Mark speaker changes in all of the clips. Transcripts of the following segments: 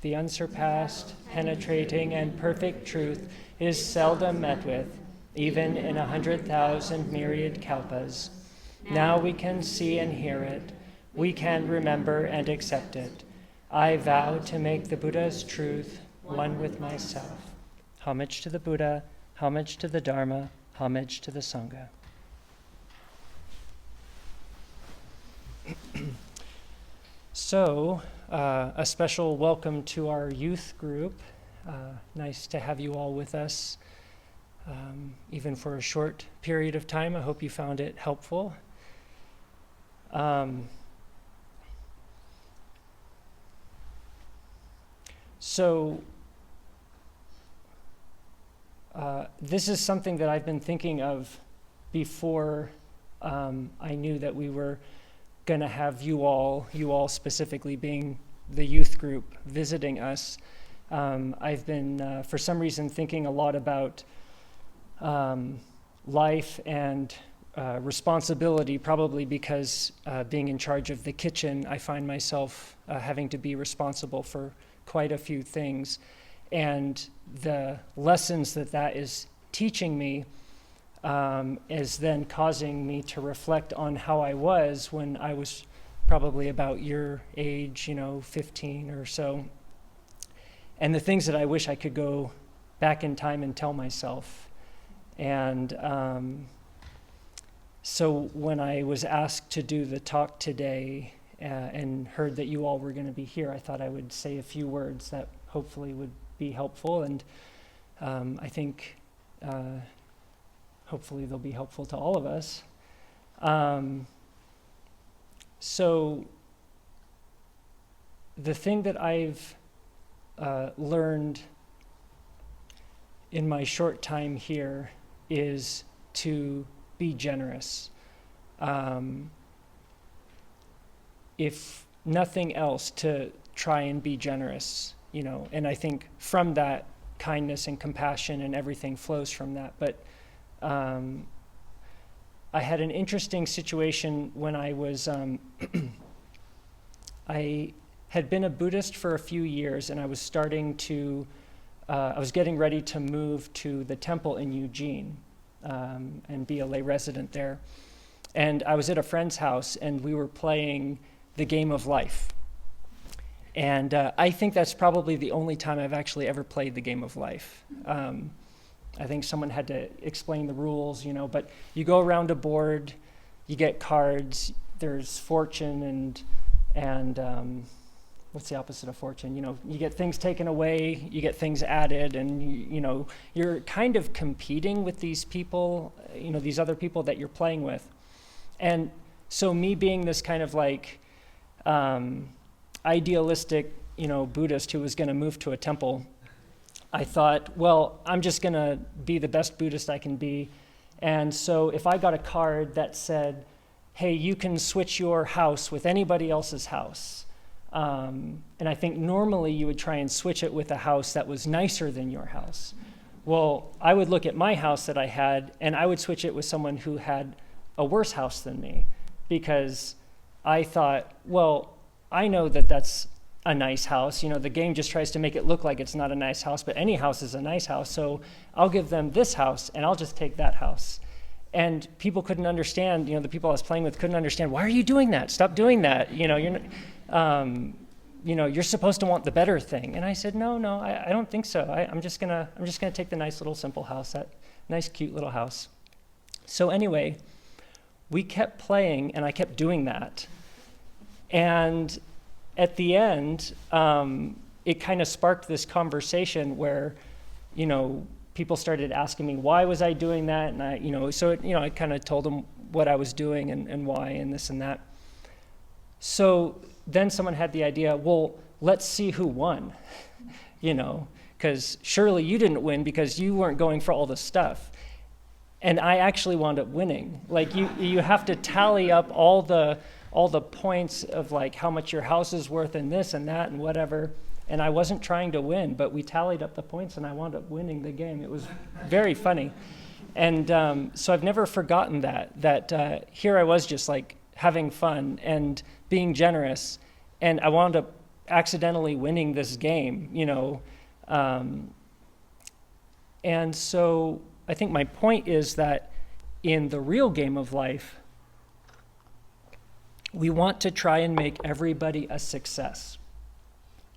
Speaker 1: The unsurpassed, penetrating, and perfect truth is seldom met with, even in 100,000 myriad kalpas. Now we can see and hear it. We can remember and accept it. I vow to make the Buddha's truth one with myself. Homage to the Buddha, homage to the Dharma, homage to the Sangha. So, a special welcome to our youth group. Nice to have you all with us, even for a short period of time. I hope you found it helpful. This is something that I've been thinking of before I knew that we were going to have you all specifically being the youth group visiting us. I've been, for some reason, thinking a lot about life and responsibility, probably because being in charge of the kitchen, I find myself having to be responsible for quite a few things. And the lessons that is teaching me is then causing me to reflect on how I was when I was probably about your age, 15 or so. And the things that I wish I could go back in time and tell myself. And so when I was asked to do the talk today and heard that you all were going to be here, I thought I would say a few words that hopefully would be helpful. And I think hopefully they'll be helpful to all of us. So the thing that I've learned in my short time here is to be generous. If nothing else, to try and be generous, and I think from that, kindness and compassion and everything flows from that. But I had an interesting situation when I was, I had been a Buddhist for a few years, and I was I was getting ready to move to the temple in Eugene and be a lay resident there. And I was at a friend's house, and we were playing the game of life. And I think that's probably the only time I've actually ever played the game of life. I think someone had to explain the rules, but you go around a board, you get cards, there's fortune and what's the opposite of fortune? You get things taken away, you get things added, and you're kind of competing with these people, these other people that you're playing with. And so me being this kind of like idealistic, Buddhist who was going to move to a temple, I thought, well, I'm just going to be the best Buddhist I can be. And so if I got a card that said, hey, you can switch your house with anybody else's house. And I think normally you would try and switch it with a house that was nicer than your house. Well, I would look at my house that I had, and I would switch it with someone who had a worse house than me, because I thought, well, I know that that's a nice house. The game just tries to make it look like it's not a nice house, but any house is a nice house. So I'll give them this house, and I'll just take that house. And people couldn't understand, the people I was playing with couldn't understand, why are you doing that? Stop doing that. You're supposed to want the better thing. And I said, no, I don't think so. I'm just gonna take the nice little simple house, that nice cute little house. So anyway, we kept playing, and I kept doing that. And at the end, it kind of sparked this conversation where, people started asking me, why was I doing that? And I kind of told them what I was doing and why and this and that. So then someone had the idea, well, let's see who won, because surely you didn't win because you weren't going for all the stuff. And I actually wound up winning. Like you have to tally up all the points of like how much your house is worth and this and that and whatever. And I wasn't trying to win, but we tallied up the points and I wound up winning the game. It was very funny. And so I've never forgotten that here I was just like having fun and being generous. And I wound up accidentally winning this game, And so I think my point is that in the real game of life, we want to try and make everybody a success.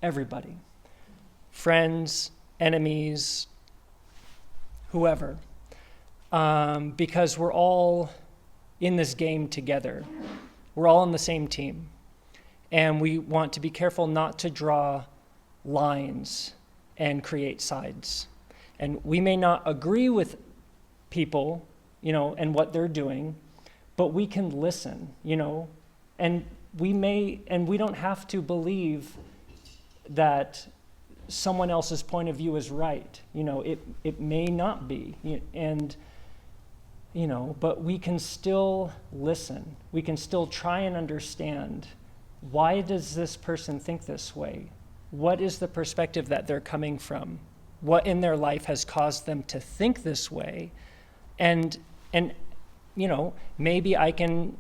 Speaker 1: Everybody. Friends, enemies, whoever. Because we're all in this game together. We're all on the same team. And we want to be careful not to draw lines and create sides. And we may not agree with people, and what they're doing, but we can listen, and we don't have to believe that someone else's point of view is right. It may not be, but we can still listen. We can still try and understand, why does this person think this way? What is the perspective that they're coming from? What in their life has caused them to think this way? And maybe I can,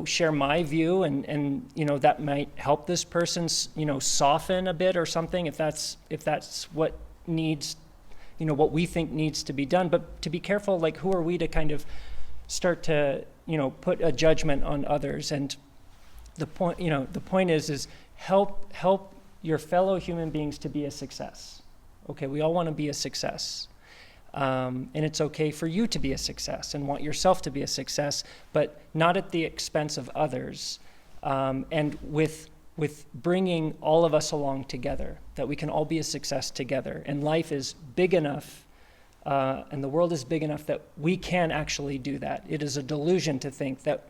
Speaker 1: share my view and that might help this person, soften a bit or something if that's what needs, what we think needs to be done. But to be careful, like, who are we to kind of start to, put a judgment on others? And the point is help your fellow human beings to be a success. Okay, we all want to be a success. And it's okay for you to be a success and want yourself to be a success, but not at the expense of others. And with bringing all of us along together, that we can all be a success together. And life is big enough, and the world is big enough that we can actually do that. It is a delusion to think that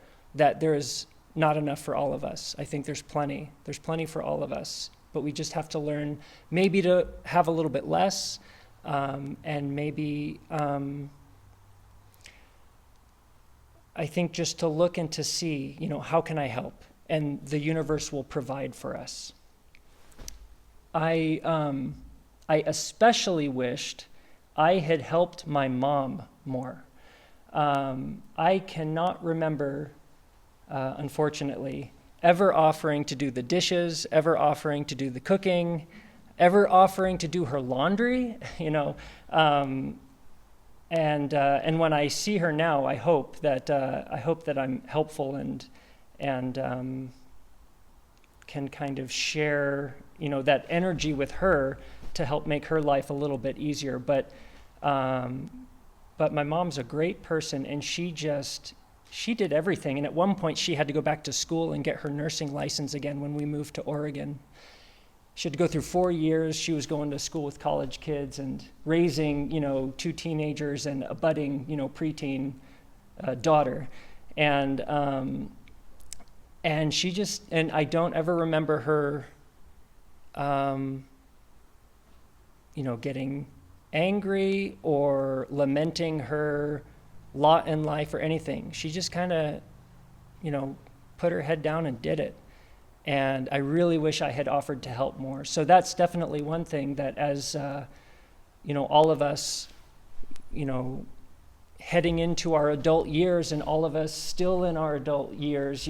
Speaker 1: there is not enough for all of us. I think there's plenty. There's plenty for all of us. But we just have to learn maybe to have a little bit less, and maybe I think just to look and to see, how can I help? And the universe will provide for us. I especially wished I had helped my mom more. I cannot remember, unfortunately, ever offering to do the dishes, ever offering to do the cooking, ever offering to do her laundry, and when I see her now, I hope that I'm helpful and can kind of share, that energy with her to help make her life a little bit easier. But my mom's a great person, and she did everything. And at one point, she had to go back to school and get her nursing license again when we moved to Oregon. She had to go through 4 years. She was going to school with college kids and raising, 2 teenagers and a budding, preteen daughter. And she just, and I don't ever remember her, getting angry or lamenting her lot in life or anything. She just kind of, put her head down and did it. And I really wish I had offered to help more. So that's definitely one thing that as, all of us, heading into our adult years and all of us still in our adult years,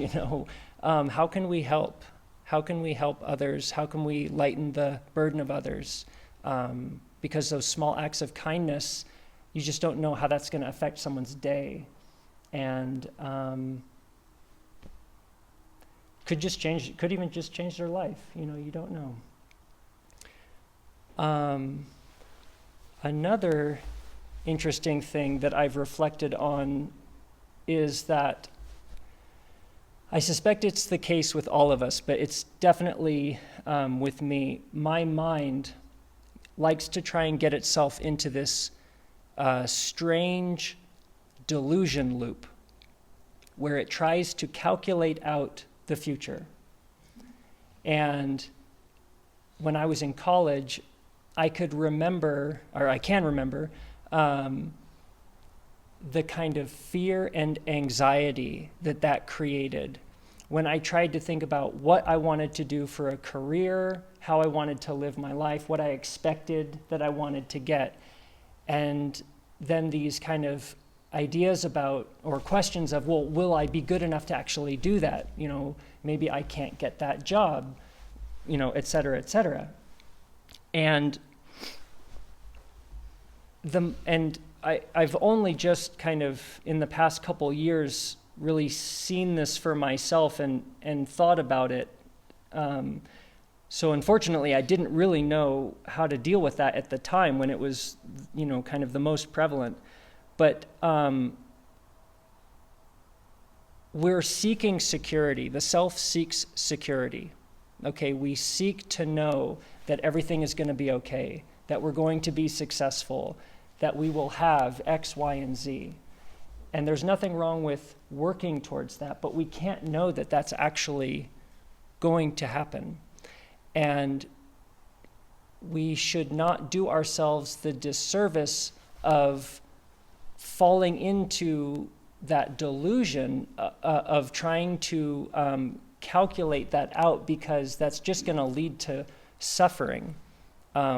Speaker 1: how can we help? How can we help others? How can we lighten the burden of others? Because those small acts of kindness, you just don't know how that's going to affect someone's day. And could even just change their life. You don't know. Another interesting thing that I've reflected on is that I suspect it's the case with all of us, but it's definitely with me. My mind likes to try and get itself into this strange delusion loop where it tries to calculate out the future. And when I was in college, I can remember the kind of fear and anxiety that created when I tried to think about what I wanted to do for a career, how I wanted to live my life, what I expected that I wanted to get. And then these kind of ideas about, or questions of, well, will I be good enough to actually do that? Maybe I can't get that job. et cetera, et cetera. And I've only just kind of in the past couple years really seen this for myself and thought about it. So unfortunately, I didn't really know how to deal with that at the time when it was, kind of the most prevalent. But we're seeking security. The self seeks security. Okay, we seek to know that everything is going to be okay, that we're going to be successful, that we will have X, Y, and Z. And there's nothing wrong with working towards that, but we can't know that that's actually going to happen. And we should not do ourselves the disservice of falling into that delusion of trying to calculate that out, because that's just going to lead to suffering,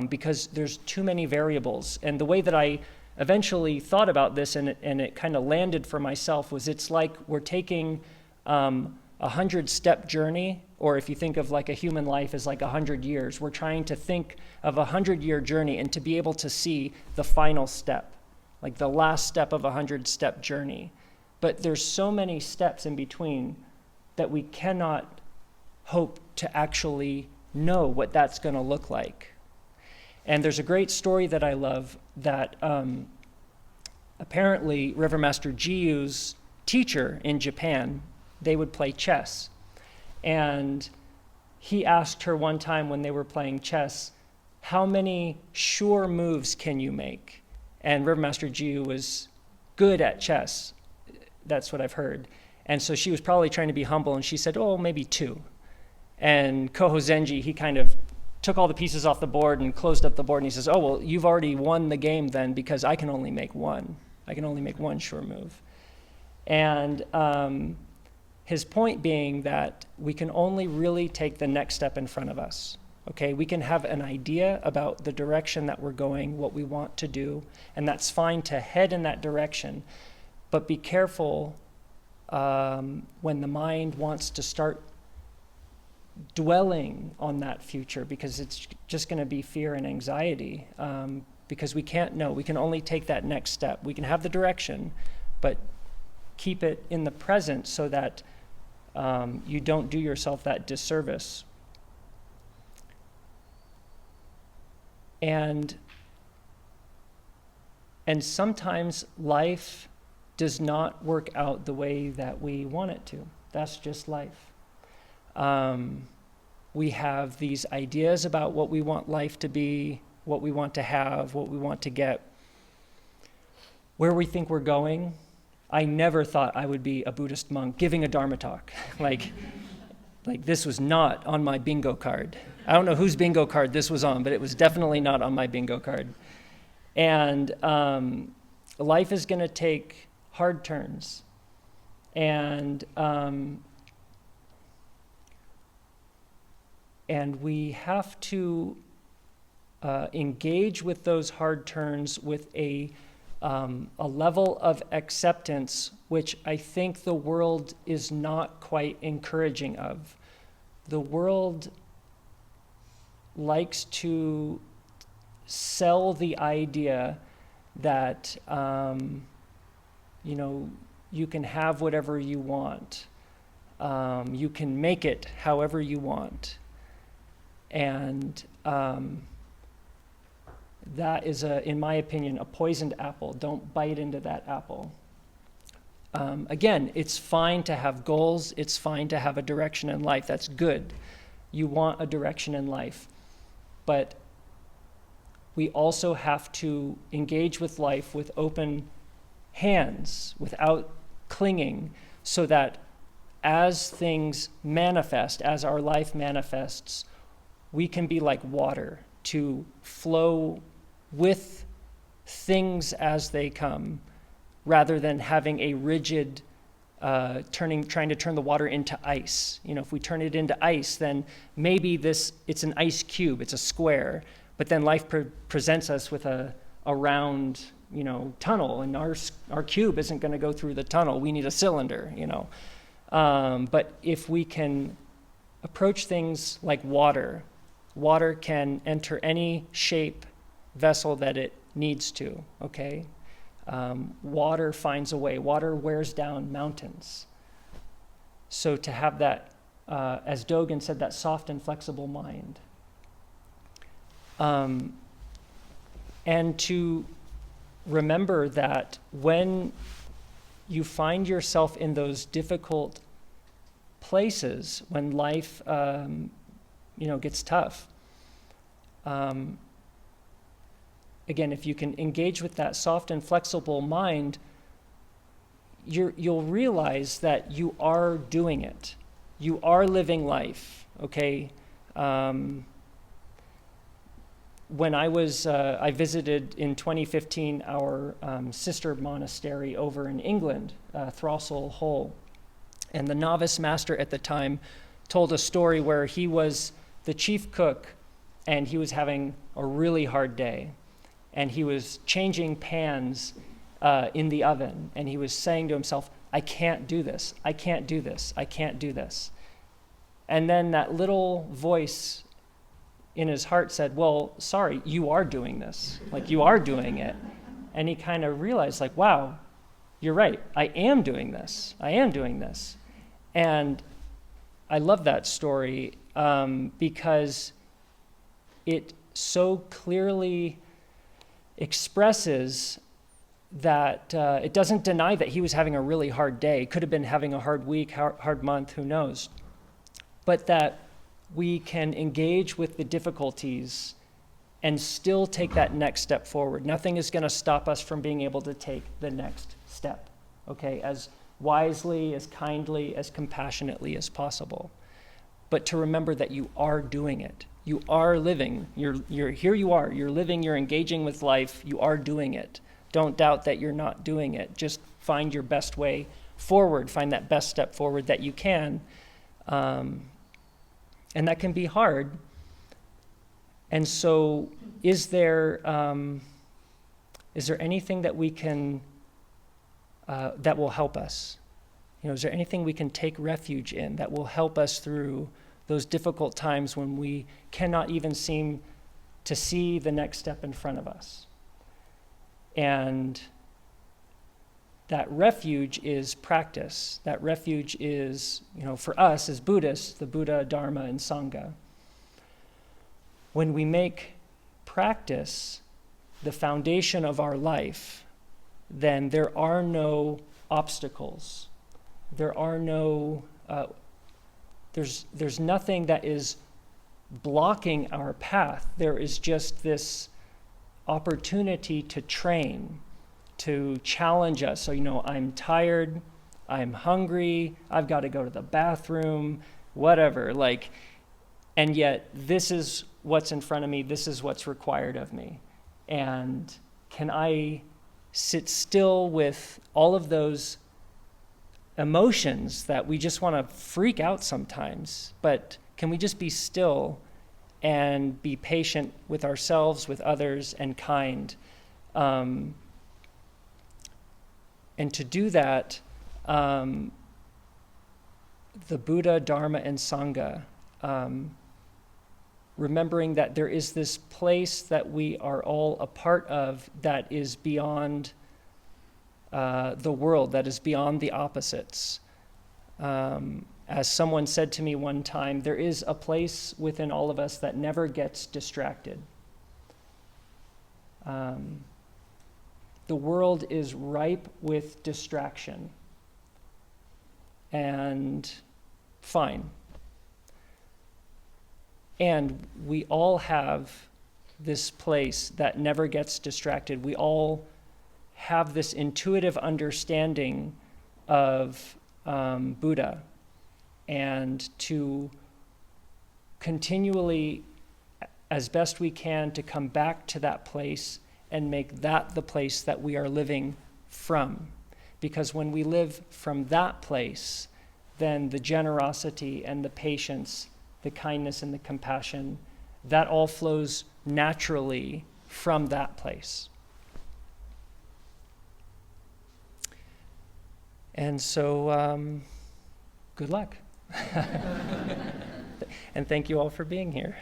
Speaker 1: because there's too many variables. And the way that I eventually thought about this, and it kind of landed for myself, was it's like we're taking a 100-step journey, or if you think of like a human life as like 100 years, we're trying to think of a 100-year journey and to be able to see the final step, like the last step of a 100-step journey. But there's so many steps in between that we cannot hope to actually know what that's going to look like. And there's a great story that I love that apparently Reverend Master Jiyu's teacher in Japan, they would play chess. And he asked her one time when they were playing chess, how many sure moves can you make? And Reverend Master Jiyu was good at chess. That's what I've heard. And so she was probably trying to be humble, and she said, oh, maybe 2. And Koho Zenji, he kind of took all the pieces off the board and closed up the board, and he says, oh, well, you've already won the game then, because I can only make 1. I can only make 1 sure move. And his point being that we can only really take the next step in front of us. Okay, we can have an idea about the direction that we're going, what we want to do, and that's fine to head in that direction. But be careful when the mind wants to start dwelling on that future, because it's just going to be fear and anxiety, because we can't know. We can only take that next step. We can have the direction, but keep it in the present so that you don't do yourself that disservice. And sometimes life does not work out the way that we want it to. That's just life. We have these ideas about what we want life to be, what we want to have, what we want to get, where we think we're going. I never thought I would be a Buddhist monk giving a Dharma talk. Like this was not on my bingo card. I don't know whose bingo card this was on, but it was definitely not on my bingo card. And life is going to take hard turns. And we have to engage with those hard turns with a level of acceptance, which I think the world is not quite encouraging of. The world likes to sell the idea that, you can have whatever you want. You can make it however you want. And that is, in my opinion, a poisoned apple. Don't bite into that apple. Again, it's fine to have goals. It's fine to have a direction in life. That's good. You want a direction in life. But we also have to engage with life with open hands, without clinging, so that as things manifest, as our life manifests, we can be like water to flow with things as they come, rather than having a rigid trying to turn the water into ice. If we turn it into ice, then maybe it's an ice cube, it's a square, but then life presents us with a round, tunnel, and our cube isn't going to go through the tunnel. We need a cylinder, But if we can approach things like water. Water can enter any shape, vessel that it needs to, okay? Water finds a way. Water wears down mountains. So to have that, as Dogen said, that soft and flexible mind. And to remember that when you find yourself in those difficult places, when life gets tough, again, if you can engage with that soft and flexible mind, you'll realize that you are doing it. You are living life, okay? When I visited in 2015 our sister monastery over in England, Throstle Hole, and the novice master at the time told a story where he was the chief cook and he was having a really hard day, and he was changing pans in the oven, and he was saying to himself, I can't do this, I can't do this, I can't do this. And then that little voice in his heart said, well, sorry, you are doing this. Like, you are doing it. And he kind of realized, like, wow, you're right. I am doing this. I am doing this. And I love that story because it so clearly expresses that it doesn't deny that he was having a really hard day. Could have been having a hard week, hard month, who knows. But that we can engage with the difficulties and still take that next step forward. Nothing is going to stop us from being able to take the next step, okay, as wisely, as kindly, as compassionately as possible. But to remember that you are doing it. You are living. You're here you are. You're living, you're engaging with life. You are doing it. Don't doubt that you're not doing it. Just find your best way forward. Find that best step forward that you can. And that can be hard. And so is there anything that we can, that will help us? Is there anything we can take refuge in that will help us through those difficult times when we cannot even seem to see the next step in front of us? And that refuge is practice. That refuge is, for us as Buddhists, the Buddha, Dharma, and Sangha. When we make practice the foundation of our life, then there are no obstacles. There are no, there's nothing that is blocking our path. There is just this opportunity to train, to challenge us. So, I'm tired, I'm hungry, I've got to go to the bathroom, whatever. And yet this is what's in front of me, this is what's required of me. And can I sit still with all of those emotions that we just want to freak out sometimes, but can we just be still and be patient with ourselves, with others, and kind? And to do that, the Buddha, Dharma, and Sangha, remembering that there is this place that we are all a part of that is beyond the world, that is beyond the opposites. As someone said to me one time, there is a place within all of us that never gets distracted. The world is ripe with distraction, and fine. And we all have this place that never gets distracted. We all have this intuitive understanding of Buddha, and to continually, as best we can, to come back to that place and make that the place that we are living from. Because when we live from that place, then the generosity and the patience, the kindness and the compassion, that all flows naturally from that place. And so, good luck. And thank you all for being here.